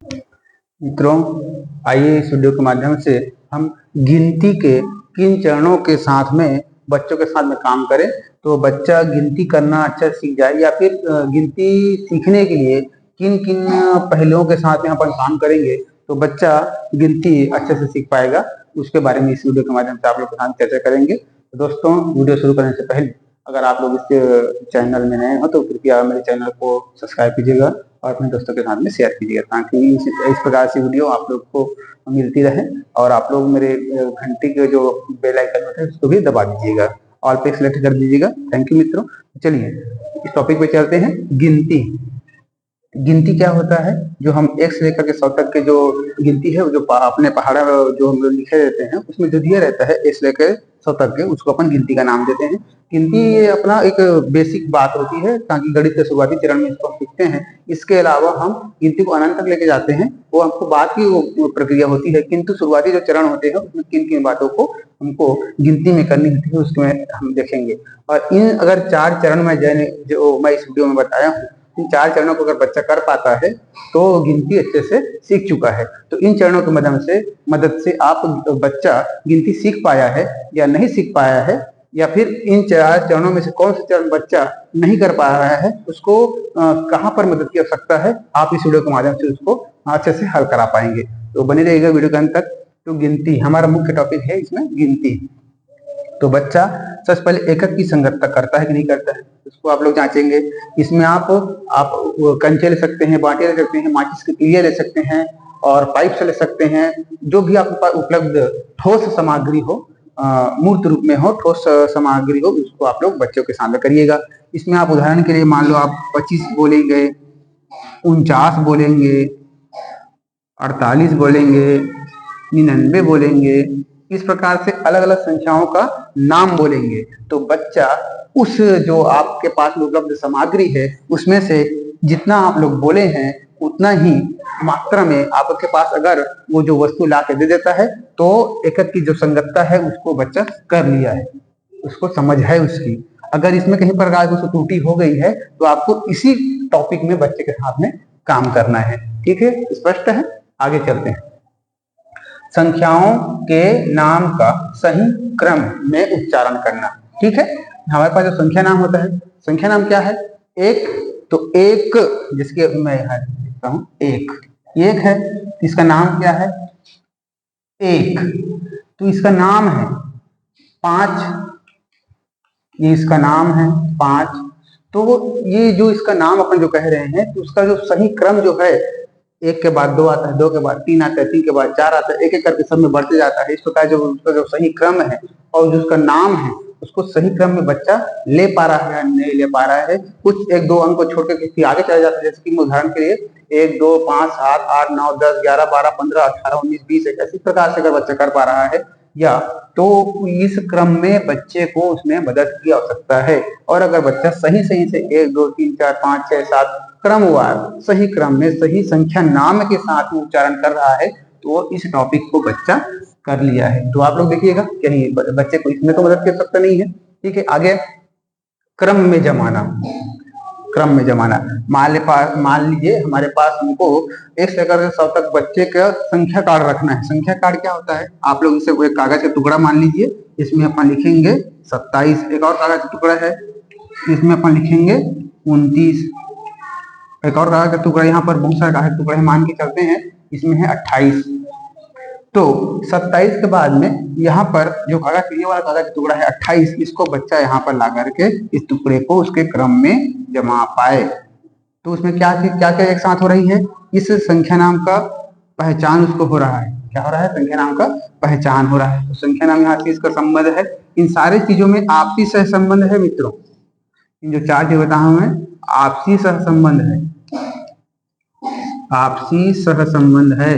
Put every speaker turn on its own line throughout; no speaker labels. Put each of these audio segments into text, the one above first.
मित्रों, आइए इस वीडियो के माध्यम से हम गिनती के किन चरणों के साथ में बच्चों के साथ में काम करें तो बच्चा गिनती करना अच्छा सीख जाए, या फिर गिनती सीखने के लिए किन किन पहलुओं के साथ में अपन काम करेंगे तो बच्चा गिनती अच्छे से सीख पाएगा। उसके बारे में इस वीडियो के माध्यम से आप लोग के साथ चर्चा करेंगे। तो दोस्तों, वीडियो शुरू करने से पहले अगर आप लोग इस चैनल में नए हो तो कृपया मेरे चैनल को सब्सक्राइब कीजिएगा और अपने दोस्तों के साथ में शेयर कीजिएगा, ताकि इस प्रकार से वीडियो आप लोग को मिलती रहे। और आप लोग मेरे घंटी के जो बेल आइकन होता है उसको भी दबा दीजिएगा, ऑल पे सेलेक्ट कर दीजिएगा। थैंक यू मित्रों। चलिए इस टॉपिक पे चलते हैं। गिनती गिनती क्या होता है? जो हम एक से लेकर के 100 तक के जो गिनती है, जो अपने पहाड़ा जो हम लोग लिखे रहते हैं उसमें जो दिया रहता है एक से लेकर 100 तक के, उसको अपन गिनती का नाम देते हैं। गिनती ये अपना एक बेसिक बात होती है, ताकि गणित के शुरुआती चरण में इसको हम सीखते हैं। इसके अलावा हम गिनती को अनंत तक लेके जाते हैं, वो हमको बाद की वो प्रक्रिया होती है, किंतु शुरुआती जो चरण होते हैं उसमें किन किन बातों को हमको गिनती में करनी होती है उसमें हम देखेंगे। और इन अगर 4 चरण में जो मैं इस वीडियो में बताया हूँ, इन 4 चरणों को अगर बच्चा कर पाता है तो गिनती अच्छे से सीख चुका है। तो इन चरणों की मदद से आप बच्चा गिनती सीख पाया है या नहीं सीख पाया है, या फिर इन 4 चरणों में से कौन सा चरण बच्चा नहीं कर पा रहा है, उसको कहाँ पर मदद की आवश्यकता है, आप इस वीडियो के माध्यम से उसको अच्छे से हल करा पाएंगे। तो बने रहिएगा वीडियो के अंत तक। तो गिनती हमारा मुख्य टॉपिक है, इसमें गिनती। तो बच्चा सबसे पहले एकक की संगतता करता है कि नहीं करता है, उसको आप लोग जांचेंगे। इसमें आप कंचे ले सकते हैं, बाटे ले सकते हैं, माचिस की तीलियां ले सकते हैं और पाइप से ले सकते हैं। जो भी आपके पास उपलब्ध ठोस सामग्री हो, मूर्त रूप में हो, ठोस सामग्री हो, उसको आप लोग बच्चों के सामने करिएगा। इसमें आप उदाहरण के लिए मान लो आप 25 बोलेंगे, 49 बोलेंगे, 48 बोलेंगे, 99 बोलेंगे, इस प्रकार से अलग अलग संख्याओं का नाम बोलेंगे। तो बच्चा उस जो आपके पास उपलब्ध सामग्री है उसमें से जितना आप लोग बोले हैं उतना ही मात्रा में आपके पास अगर वो जो वस्तु ला के दे देता है तो एकक की जो संगतता है उसको बच्चा कर लिया है, उसको समझ है उसकी। अगर इसमें कहीं प्रकार की त्रुटि हो गई है तो आपको इसी टॉपिक में बच्चे के साथ में काम करना है। ठीक है, स्पष्ट है? आगे चलते हैं। संख्याओं के नाम का सही क्रम में उच्चारण करना। ठीक है, हमारे पास जो संख्या नाम होता है, संख्या नाम क्या है? एक। तो एक, जिसके मैं लिखता हूं एक, एक है, इसका नाम क्या है? एक। तो इसका नाम है 5, ये इसका नाम है 5। तो ये जो इसका नाम अपन जो कह रहे हैं, तो उसका जो सही क्रम जो है, 1 के बाद 2 आता है, 2 के बाद 3 आता है, 3 के बाद 4 आता है, एक एक करके सब में बढ़ते जाता है। इस प्रकार जो उसका जो सही क्रम है और जो उसका नाम है उसको सही क्रम में बच्चा ले पा रहा है या नहीं ले पा रहा है। कुछ 1-2 अंक को छोड़कर किसी आगे चला जाता है, जैसे कि उदाहरण के लिए 1 2 5 7 8 9 10 11 12 15 18 19 20, इसी प्रकार से अगर बच्चा कर पा रहा है या तो इस क्रम में बच्चे को उसमें मदद की आवश्यकता है। और अगर बच्चा सही सही से 1 2 3 4 5 6 7 क्रमवार सही क्रम में सही संख्या नाम के साथ में उच्चारण कर रहा है तो इस टॉपिक को बच्चा कर लिया है। तो आप लोग देखिएगा, कहीं बच्चे को इसमें तो मदद की आवश्यकता नहीं है। ठीक है, आगे क्रम में जमाना। क्रम में जमाना, मान लीजिए हमारे पास हमको 1 से लेकर 100 तक बच्चे का संख्या कार्ड रखना है। संख्या कार्ड क्या होता है? आप लोग इसे एक कागज का टुकड़ा मान लीजिए, इसमें अपन लिखेंगे 27। एक और कागज का टुकड़ा है, इसमें अपन लिखेंगे 29। एक और कागज का टुकड़ा, यहाँ पर बहुत सारे कागज के टुकड़े मान के चलते हैं, इसमें है 28। तो 27 के बाद में यहाँ पर जो कागज, ये वाला कागज का टुकड़ा है 28, इसको बच्चा यहाँ पर ला करके इस टुकड़े को उसके क्रम में जमा पाए। तो उसमें क्या क्या एक साथ हो रही है? इस संख्या नाम का पहचान उसको हो रहा है। क्या हो रहा है? संख्या नाम का पहचान हो रहा है। तो संख्या नाम यहाँ से इसका संबंध है। इन सारी चीजों में आपसी सह संबंध है मित्रों। इन जो 4 चीज बताया हूं मैं, आपसी सह संबंध है, आपसी सह संबंध है।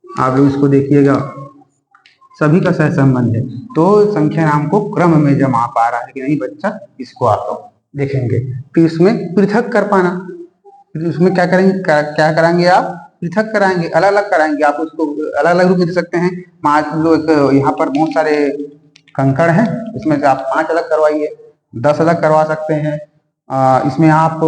आप लोग इसको देखिएगा, सभी का सह संबंध है। तो संख्या नाम को क्रम में जमा पा रहा है कि नहीं बच्चा, इसको आप लोग देखेंगे। फिर इसमें पृथक कर पाना, फिर उसमें क्या करेंगे, क्या कराएंगे आप? पृथक कराएंगे, अलग अलग कराएंगे। आप उसको अलग अलग रूप में दे सकते हैं। मान लो यहाँ पर बहुत सारे कंकड़ हैं, इसमें से आप 5 अलग करवाइए, 10 अलग करवा सकते हैं। इसमें आप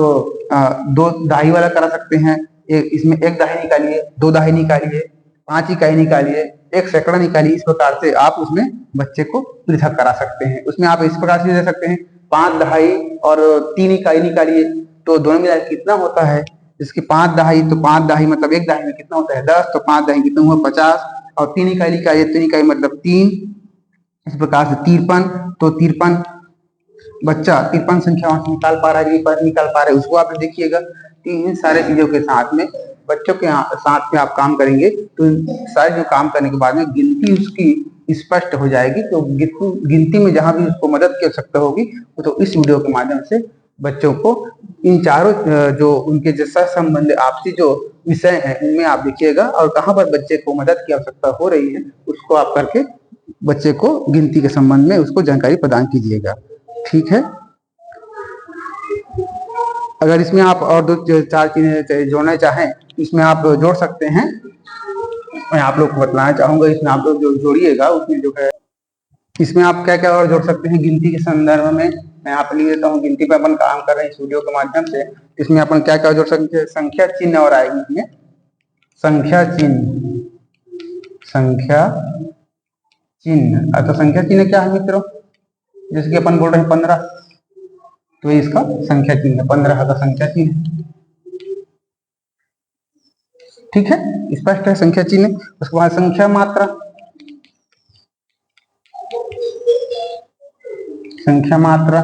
2 दाई वाला करा सकते हैं, इसमें एक दहाई निकालिए, दो दहाई निकालिए, 5 इकाई निकालिए, एक सैकड़ा निकालिए। इस प्रकार से आप उसमें बच्चे को पृथक करा सकते हैं। उसमें आप इस प्रकार से दे सकते हैं 5 दहाई और 3 इकाई निकालिए, तो दोनों मिला कितना होता है, इसकी 5 दहाई, तो 5 दहाई मतलब एक दहाई में कितना होता है 10, तो 5 दहाई कितना हुआ 50, और 3 इकाई निकालिए, 3 इकाई मतलब 3, इस प्रकार से 53, तो 53 बच्चा 53 संख्या वहां से निकाल पा रहा है, निकाल पा रहा है, उसको आप देखिएगा। तो इन सारे चीजों के साथ में बच्चों के साथ में आप काम करेंगे तो सारे जो काम करने के बाद में गिनती उसकी स्पष्ट हो जाएगी। तो गिनती में जहां भी उसको मदद की आवश्यकता होगी तो इस वीडियो के माध्यम से बच्चों को इन चारों जो उनके जैसा संबंध आपसी जो विषय है उनमें आप देखिएगा, और कहाँ पर बच्चे को मदद की आवश्यकता हो रही है उसको आप करके बच्चे को गिनती के संबंध में उसको जानकारी प्रदान कीजिएगा। ठीक है। अगर इसमें आप और 2-4 चीजें जोड़ना चाहें इसमें आप जोड़ सकते हैं। मैं आप लोग को बताना चाहूंगा, इसमें आप लोग जो जोड़िएगा उसमें जो है इसमें आप क्या क्या और जोड़ सकते हैं गिनती के संदर्भ में। मैं यहाँ पे लिख देता हूँ, गिनती पर अपन काम कर रहे हैं इस वीडियो के माध्यम से। इसमें अपन क्या क्या जोड़ सकते हैं, संख्या चिन्ह और आएगी इसमें संख्या चिन्ह, संख्या चिन्ह। तो संख्या चिन्ह क्या है मित्रों, जैसे कि अपन बोल रहे हैं 15, तो इसका संख्या चिन्ह 15 का संख्या चिन्ह। ठीक है, स्पष्ट है संख्या चिन्ह। उसके बाद संख्या मात्रा, संख्या मात्रा